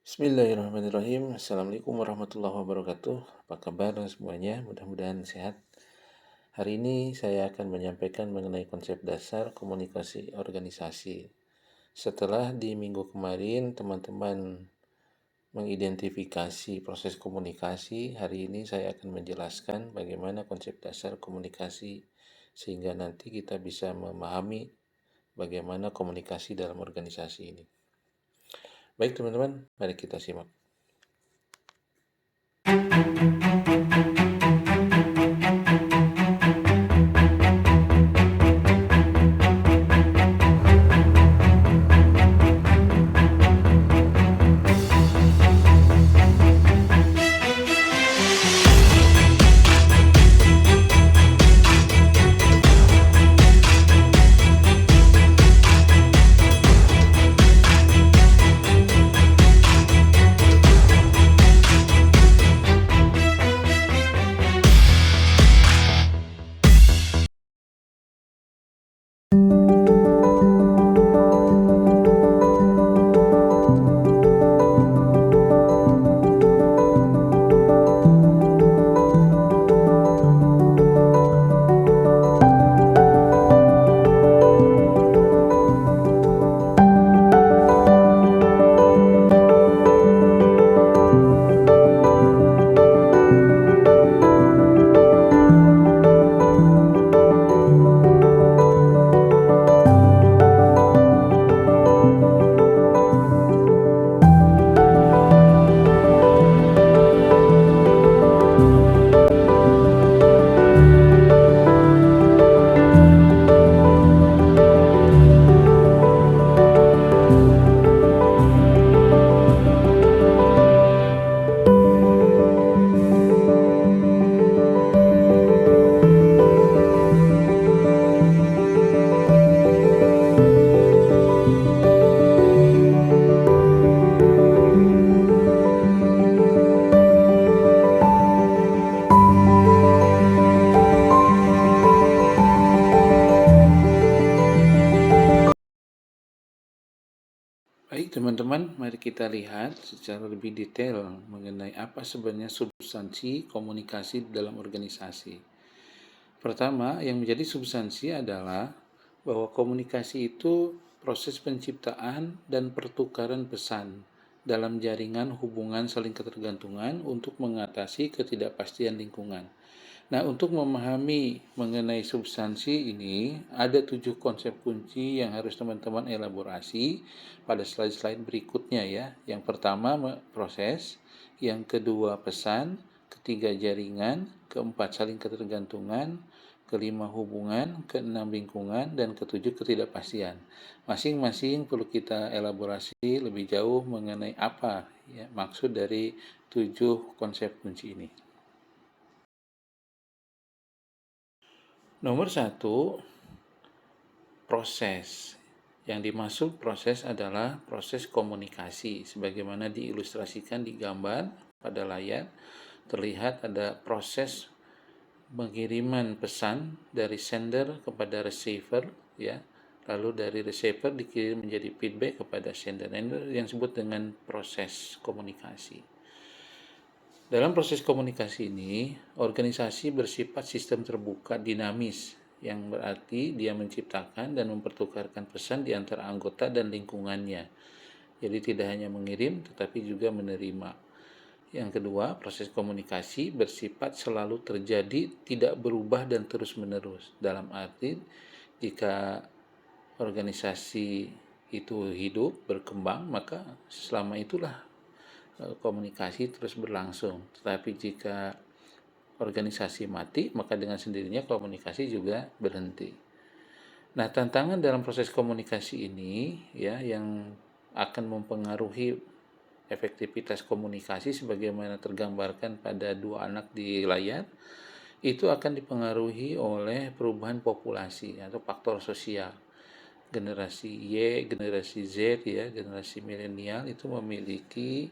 Bismillahirrahmanirrahim. Assalamualaikum warahmatullahi wabarakatuh. Apa kabar semuanya? Mudah-mudahan sehat. Hari ini saya akan menyampaikan mengenai konsep dasar komunikasi organisasi. Setelah di minggu kemarin teman-teman mengidentifikasi proses komunikasi, hari ini saya akan menjelaskan bagaimana konsep dasar komunikasi sehingga nanti kita bisa memahami bagaimana komunikasi dalam organisasi ini. Baik teman-teman, mari kita simak. Baik teman-teman, mari kita lihat secara lebih detail mengenai apa sebenarnya substansi komunikasi dalam organisasi. Pertama, yang menjadi substansi adalah bahwa komunikasi itu proses penciptaan dan pertukaran pesan dalam jaringan hubungan saling ketergantungan untuk mengatasi ketidakpastian lingkungan. Nah, untuk memahami mengenai substansi ini, ada 7 konsep kunci yang harus teman-teman elaborasi pada slide-slide berikutnya ya. Yang pertama, proses. Yang kedua, pesan. Ketiga, jaringan. Keempat, saling ketergantungan. Kelima, hubungan. Keenam, lingkungan. Dan ketujuh, ketidakpastian. Masing-masing perlu kita elaborasi lebih jauh mengenai apa ya, maksud dari 7 konsep kunci ini. Nomor 1, proses. Yang dimaksud proses adalah proses komunikasi. Sebagaimana diilustrasikan di gambar pada layar, terlihat ada proses pengiriman pesan dari sender kepada receiver, ya. Lalu dari receiver dikirim menjadi feedback kepada sender. Yang disebut dengan proses komunikasi. Dalam proses komunikasi ini, organisasi bersifat sistem terbuka dinamis, yang berarti dia menciptakan dan mempertukarkan pesan di antara anggota dan lingkungannya. Jadi tidak hanya mengirim, tetapi juga menerima. Yang kedua, proses komunikasi bersifat selalu terjadi, tidak berubah dan terus-menerus. Dalam arti, jika organisasi itu hidup, berkembang, maka selama itulah komunikasi terus berlangsung. Tetapi jika organisasi mati, maka dengan sendirinya komunikasi juga berhenti. Nah, tantangan dalam proses komunikasi ini ya yang akan mempengaruhi efektivitas komunikasi sebagaimana tergambarkan pada dua anak di layar, itu akan dipengaruhi oleh perubahan populasi atau faktor sosial. Generasi Y, generasi Z ya, generasi milenial itu memiliki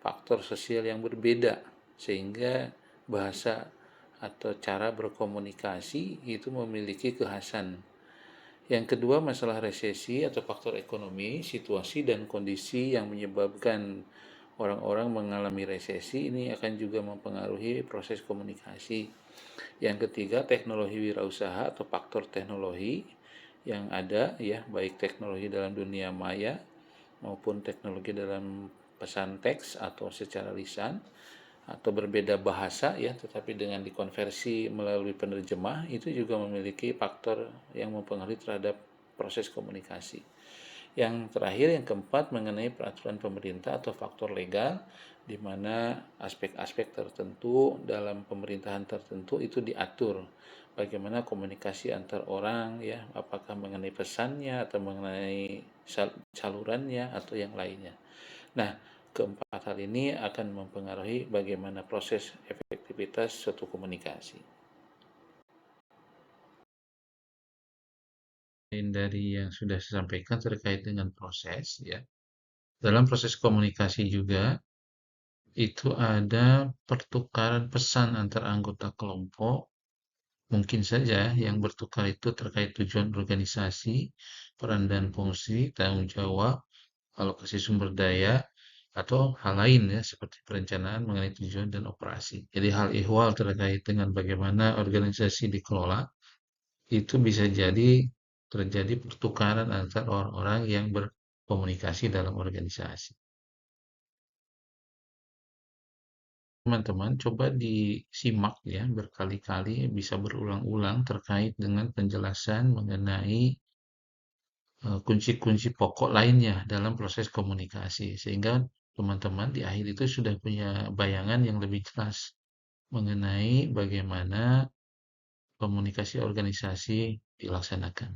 faktor sosial yang berbeda sehingga bahasa atau cara berkomunikasi itu memiliki kekhasan. Yang kedua, masalah resesi atau faktor ekonomi, situasi dan kondisi yang menyebabkan orang-orang mengalami resesi ini akan juga mempengaruhi proses komunikasi. Yang ketiga, teknologi wirausaha atau faktor teknologi yang ada ya, baik teknologi dalam dunia maya maupun teknologi dalam pesan teks atau secara lisan atau berbeda bahasa ya, tetapi dengan dikonversi melalui penerjemah itu juga memiliki faktor yang mempengaruhi terhadap proses komunikasi. Yang terakhir, yang keempat, mengenai peraturan pemerintah atau faktor legal, di mana aspek-aspek tertentu dalam pemerintahan tertentu itu diatur. Bagaimana komunikasi antar orang, ya, apakah mengenai pesannya atau mengenai salurannya atau yang lainnya. Nah, keempat hal ini akan mempengaruhi bagaimana proses efektivitas suatu komunikasi. Dari yang sudah saya sampaikan terkait dengan proses, ya. Dalam proses komunikasi juga itu ada pertukaran pesan antar anggota kelompok. Mungkin saja yang bertukar itu terkait tujuan organisasi, peran dan fungsi, tanggung jawab, alokasi sumber daya, atau hal lain ya seperti perencanaan mengenai tujuan dan operasi. Jadi hal ihwal terkait dengan bagaimana organisasi dikelola itu bisa jadi terjadi pertukaran antar orang-orang yang berkomunikasi dalam organisasi. Teman-teman coba disimak ya berkali-kali, bisa berulang-ulang terkait dengan penjelasan mengenai kunci-kunci pokok lainnya dalam proses komunikasi, sehingga teman-teman di akhir itu sudah punya bayangan yang lebih jelas mengenai bagaimana komunikasi organisasi dilaksanakan.